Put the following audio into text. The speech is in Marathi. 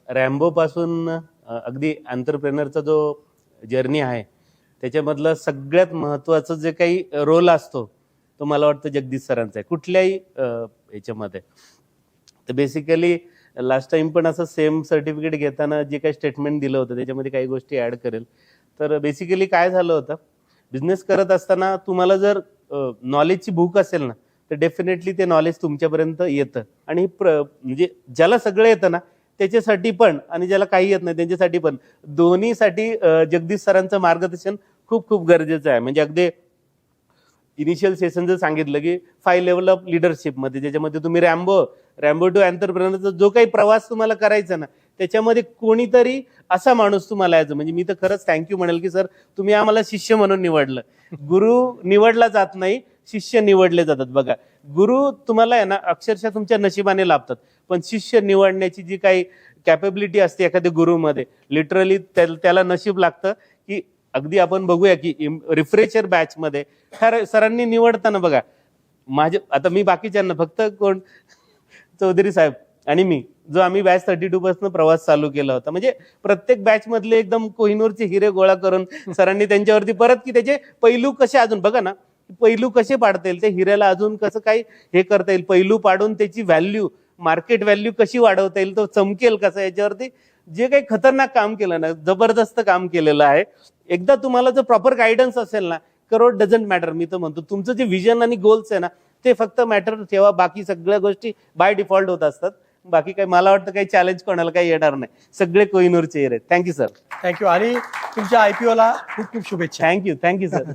रॅम्बो पासून अगदी एंटरप्रेनरचा जो जर्नी आहे त्याच्यामधलं सगळ्यात महत्त्वाचं जे काही रोल असतो तो मला वाटतं जगदीश सरांचा आहे कुठल्याही याच्यामध्ये. तर बेसिकली लास्ट टाइम पण असं सेम सर्टिफिकेट घेताना जे काही स्टेटमेंट दिलं होतं त्याच्यामध्ये काही गोष्टी ॲड करेल. तर बेसिकली काय झालं होतं, बिझनेस करत असताना तुम्हाला जर नॉलेजची भूक असेल ना तर डेफिनेटली ते नॉलेज तुमच्यापर्यंत येतं. आणि म्हणजे ज्याला सगळं येतं ना त्याच्यासाठी पण आणि ज्याला काही येत नाही त्यांच्यासाठी पण दोन्हीसाठी जगदीश सरांचं मार्गदर्शन खूप खूप गरजेचं आहे. म्हणजे अगदी इनिशियल सेशन जर सांगितलं की 5 लेवल ऑफ लिडरशिपमध्ये ज्याच्यामध्ये तुम्ही रॅम्बो टू एंटरप्रेनरचा जो काही प्रवास तुम्हाला करायचा ना त्याच्यामध्ये कोणीतरी असा माणूस तुम्हाला यायचं. म्हणजे मी तर खरंच थँक्यू म्हणेल की सर तुम्ही आम्हाला शिष्य म्हणून निवडलं. गुरु निवडला जात नाही, शिष्य निवडले जातात. बघा, गुरु तुम्हाला आहे ना अक्षरशः तुमच्या नशिबाने लाभतात, पण शिष्य निवडण्याची जी काही कॅपेबिलिटी असते एखाद्या गुरुमध्ये लिटरली त्याला नशीब लागतं. की अगदी आपण बघूया की रिफ्रेशर बॅच मध्ये सरांनी निवडताना बघा माझे आता मी बाकीच्यांना फक्त कोण चौधरी साहेब आणि मी जो आम्ही बॅच 32 पासून प्रवास चालू केला होता. म्हणजे प्रत्येक बॅच मधले एकदम कोहिनूरचे हिरे गोळा करून सरांनी त्यांच्यावरती परत की त्याचे पैलू कसे अजून बघा ना पैलू कसे पाडता येईल, त्या हिऱ्याला अजून कसं काही हे करता येईल, पैलू पाडून त्याची व्हॅल्यू मार्केट व्हॅल्यू कशी वाढवता येईल, तो चमकेल कसं, याच्यावरती जे काही खतरनाक काम केलं ना, जबरदस्त काम केलेलं आहे. एकदा तुम्हाला जर प्रॉपर गायडन्स असेल ना, करोड डझंट मॅटर. मी तर म्हणतो तुमचं जे विजन आणि गोल्स आहे ना ते फक्त मॅटर ठेवा, बाकी सगळ्या गोष्टी बाय डिफॉल्ट होत असतात. बाकी काही मला वाटतं काही चॅलेंज कोणाला काही येणार नाही, सगळे कोहिनूरचे आहेत. Thank you sir. थँक्यू आणि तुमच्या IPO ला खूप खूप शुभेच्छा. Thank you sir.